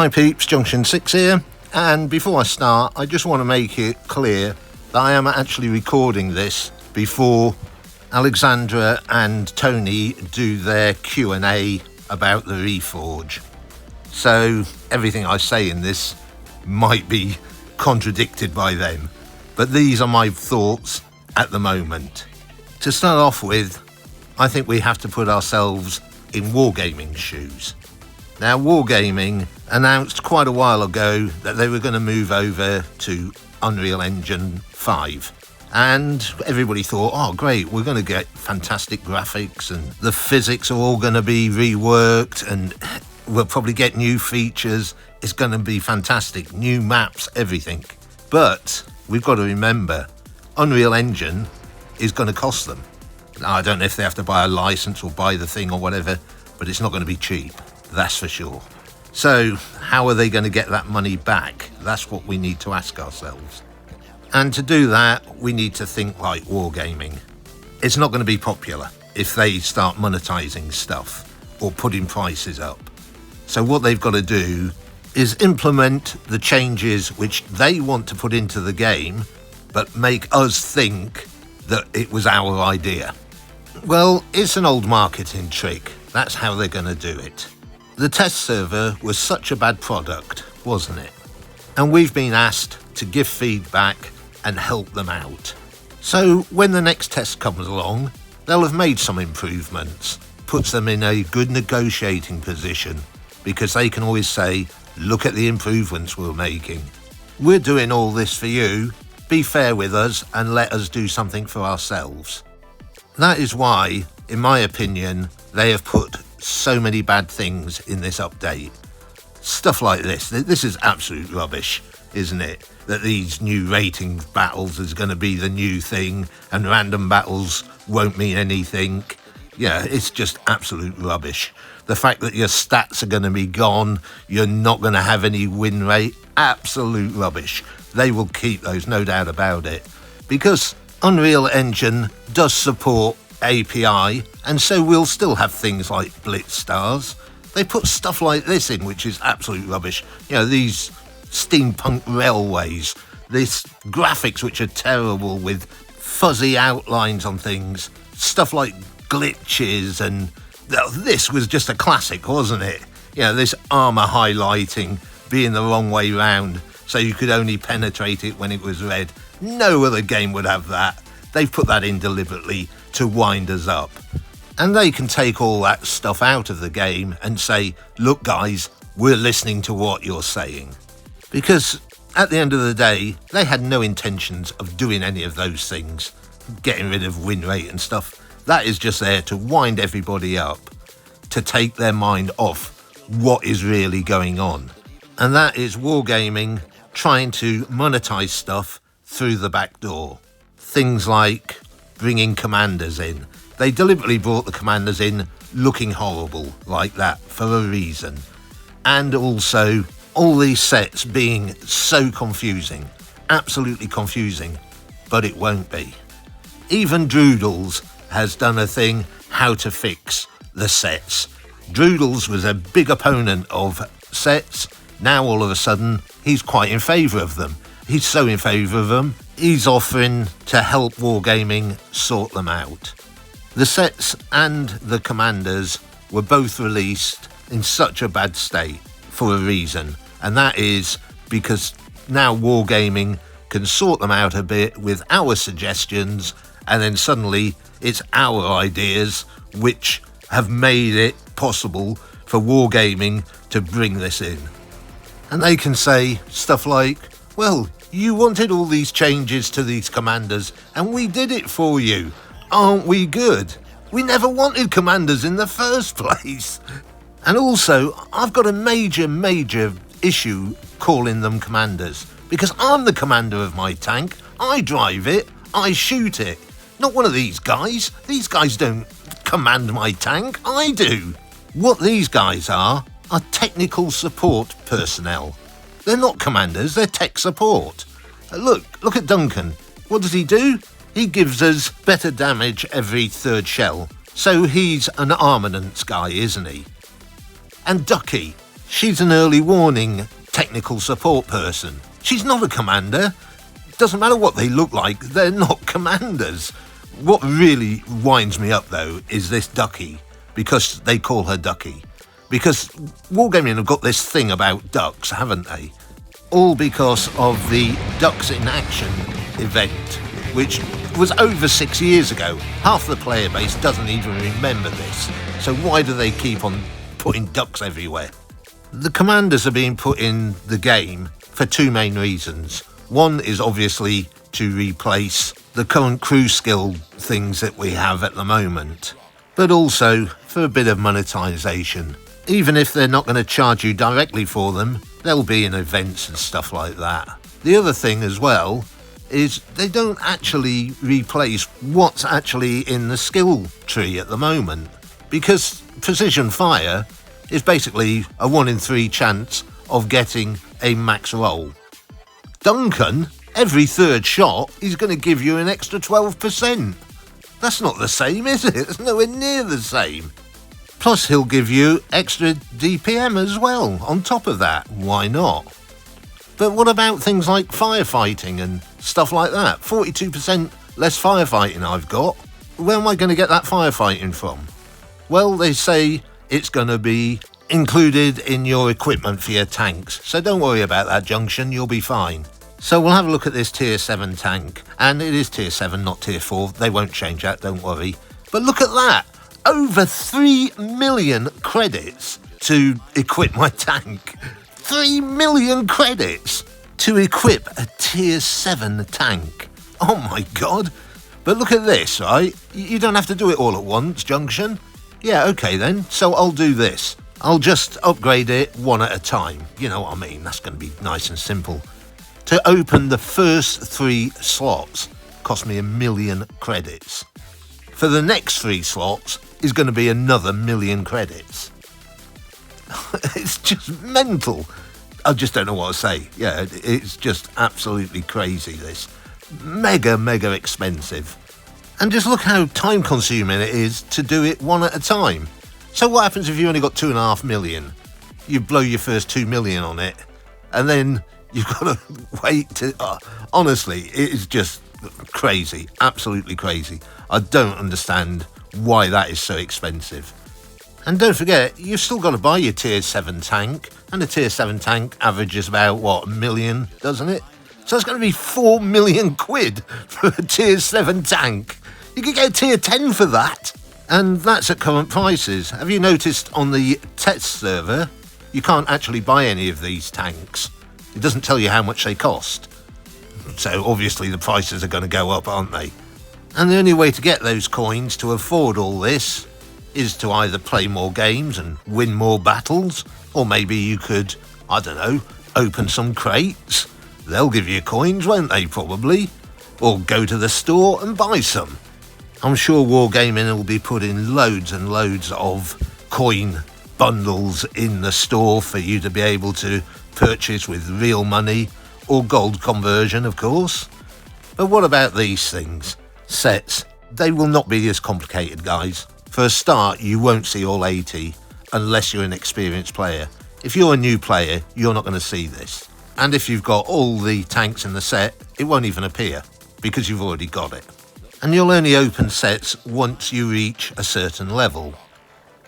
Hi peeps, Junction 6 here, and before I start I just want to make it clear that I am actually recording this before Alexandra and Tony do their Q&A about the Reforged. So everything I say in this might be contradicted by them, but these are my thoughts at the moment. To start off with, I think we have to put ourselves in Wargaming's shoes. Now, Wargaming announced quite a while ago that they were going to move over to Unreal Engine 5. And everybody thought, oh great, we're going to get fantastic graphics and the physics are all going to be reworked and we'll probably get new features. It's going to be fantastic, new maps, everything. But we've got to remember, Unreal Engine is going to cost them. Now, I don't know if they have to buy a license or buy the thing or whatever, but it's not going to be cheap. That's for sure. So how are they going to get that money back? That's what we need to ask ourselves. And to do that, we need to think like Wargaming. It's not going to be popular if they start monetizing stuff or putting prices up. So what they've got to do is implement the changes which they want to put into the game, but make us think that it was our idea. Well, it's an old marketing trick. That's how they're going to do it. The test server was such a bad product, wasn't it? And we've been asked to give feedback and help them out. So when the next test comes along, they'll have made some improvements, puts them in a good negotiating position, because they can always say, look at the improvements we're making. We're doing all this for you, be fair with us and let us do something for ourselves. That is why, in my opinion, they have put so many bad things in this update. Stuff like this. This is absolute rubbish, isn't it? That these new rating battles is going to be the new thing and random battles won't mean anything. Yeah, it's just absolute rubbish. The fact that your stats are going to be gone, you're not going to have any win rate, absolute rubbish. They will keep those, no doubt about it. Because Unreal Engine does support API, and so we'll still have things like Blitz stars. They put stuff like this in, which is absolute rubbish. You know, these steampunk railways, these graphics which are terrible with fuzzy outlines on things, stuff like glitches, and this was just a classic, wasn't it? You know, this armor highlighting being the wrong way round, so you could only penetrate it when it was red. No other game would have that. They've put that in deliberately to wind us up. And they can take all that stuff out of the game and say, look guys, we're listening to what you're saying. Because at the end of the day, they had no intentions of doing any of those things, getting rid of win rate and stuff. That is just there to wind everybody up, to take their mind off what is really going on. And that is Wargaming trying to monetize stuff through the back door. Things like bringing commanders in. They deliberately brought the commanders in looking horrible like that for a reason. And also all these sets being so confusing, absolutely confusing, but it won't be. Even Droodles has done a thing how to fix the sets. Droodles was a big opponent of sets. Now all of a sudden he's quite in favour of them. He's so in favour of them, he's offering to help Wargaming sort them out. The sets and the commanders were both released in such a bad state for a reason, and that is because now Wargaming can sort them out a bit with our suggestions, and then suddenly it's our ideas which have made it possible for Wargaming to bring this in. And they can say stuff like, well, you wanted all these changes to these commanders and we did it for you. Aren't we good? We never wanted commanders in the first place. And also, I've got a major issue calling them commanders, because I'm the commander of my tank. I drive it, I shoot it. Not one of these guys. These guys don't command my tank, I do. What these guys are technical support personnel. They're not commanders, they're tech support. Look at Duncan. What does he do? He gives us better damage every third shell. So he's an armaments guy, isn't he? And Ducky, She's an early warning technical support person. She's not a commander. Doesn't matter what they look like, they're not commanders. What really winds me up though is this Ducky, because they call her Ducky. Because Wargaming have got this thing about ducks, haven't they? All because of the Ducks in Action event, which was over 6 years ago. Half the player base doesn't even remember this. So why do they keep on putting ducks everywhere? The commanders are being put in the game for two main reasons. One is obviously to replace the current crew skill things that we have at the moment, but also for a bit of monetization. Even if they're not going to charge you directly for them, they'll be in events and stuff like that. The other thing as well is they don't actually replace what's actually in the skill tree at the moment, because precision fire is basically a 1 in 3 chance of getting a max roll. Duncan, every third shot, is going to give you an extra 12%. That's not the same, is it? It's nowhere near the same. Plus he'll give you extra DPM as well on top of that. Why not? But what about things like firefighting and stuff like that? 42% less firefighting I've got. Where am I going to get that firefighting from? Well, they say it's going to be included in your equipment for your tanks. So don't worry about that, Junction, you'll be fine. So we'll have a look at this tier 7 tank. And it is tier 7, not tier 4. They won't change that, don't worry. But look at that. Over 3 million credits to equip my tank. 3 million credits to equip a tier 7 tank. Oh my god. But look at this, right? You don't have to do it all at once, Junction. Yeah, okay then. So I'll do this. I'll just upgrade it one at a time. You know what I mean? That's going to be nice and simple. To open the first 3 slots cost me 1 million credits. For the next 3 slots is going to be another 1 million credits. It's just mental. I just don't know what to say. Yeah, it's just absolutely crazy, this. Mega, mega expensive. And just look how time consuming it is to do it one at a time. So what happens if you only got 2.5 million? You blow your first 2 million on it, and then you've got to wait to... honestly, it is just crazy. Absolutely crazy. I don't understand why that is so expensive. And don't forget, you've still got to buy your tier 7 tank, and a tier 7 tank averages about, what, 1 million, doesn't it? So it's going to be 4 million quid for a tier 7 tank. You could get a tier 10 for that. And that's at current prices. Have you noticed on the test server, you can't actually buy any of these tanks. It doesn't tell you how much they cost. So obviously the prices are going to go up, aren't they? And the only way to get those coins to afford all this is to either play more games and win more battles, or maybe you could, I don't know, open some crates. They'll give you coins, won't they, probably? Or go to the store and buy some. I'm sure Wargaming will be putting loads and loads of coin bundles in the store for you to be able to purchase with real money, or gold conversion, of course. But what about these things? Sets. They will not be as complicated, guys. For a start, you won't see all 80 unless you're an experienced player. If you're a new player, you're not going to see this. And if you've got all the tanks in the set, it won't even appear, because you've already got it. And you'll only open sets once you reach a certain level.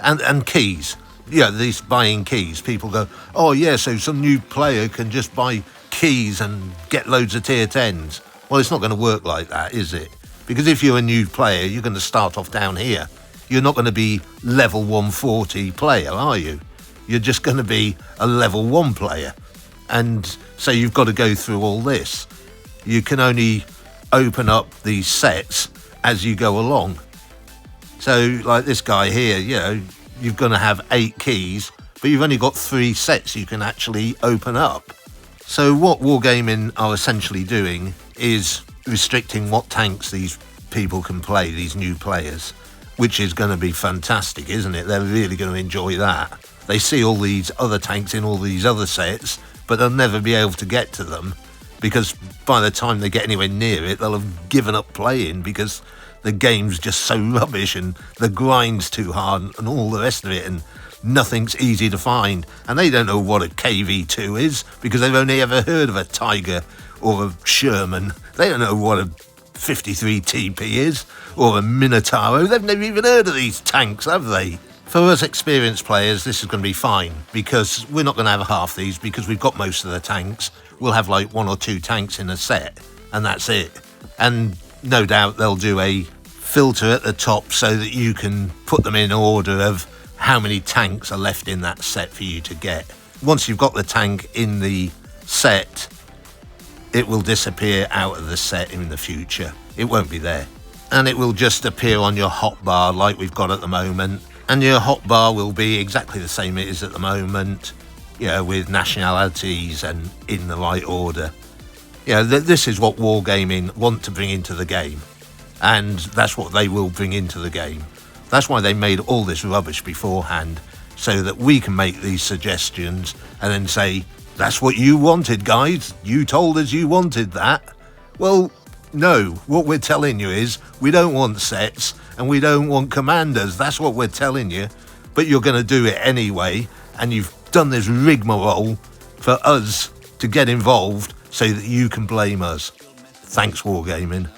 And keys. Yeah, these buying keys. People go, oh yeah, so some new player can just buy keys and get loads of tier 10s. Well, it's not going to work like that, is it? Because if you're a new player, you're going to start off down here. You're not going to be level 140 player, are you? You're just going to be a level 1 player. And so you've got to go through all this. You can only open up these sets as you go along. So like this guy here, you know, you're going to have 8 keys, but you've only got 3 sets you can actually open up. So what Wargaming are essentially doing is restricting what tanks these people can play, these new players, which is going to be fantastic, isn't it? They're really going to enjoy that. They see all these other tanks in all these other sets, but they'll never be able to get to them, because by the time they get anywhere near it, they'll have given up playing because the game's just so rubbish and the grind's too hard and all the rest of it, and nothing's easy to find. And they don't know what a KV2 is because they've only ever heard of a Tiger or a Sherman. They don't know what a 53 TP is or a Minotauro. They've never even heard of these tanks, have they? For us experienced players, this is going to be fine because we're not going to have half these because we've got most of the tanks. We'll have like 1 or 2 tanks in a set and that's it. And no doubt they'll do a filter at the top so that you can put them in order of how many tanks are left in that set for you to get. Once you've got the tank in the set, it will disappear out of the set in the future. It won't be there. And it will just appear on your hotbar like we've got at the moment. And your hotbar will be exactly the same it is at the moment, you know, with nationalities and in the right order. You know, this is what Wargaming want to bring into the game. And that's what they will bring into the game. That's why they made all this rubbish beforehand, so that we can make these suggestions and then say, that's what you wanted, guys. You told us you wanted that. Well, no, what we're telling you is we don't want sets and we don't want commanders. That's what we're telling you. But you're going to do it anyway, and you've done this rigmarole for us to get involved so that you can blame us. Thanks, Wargaming.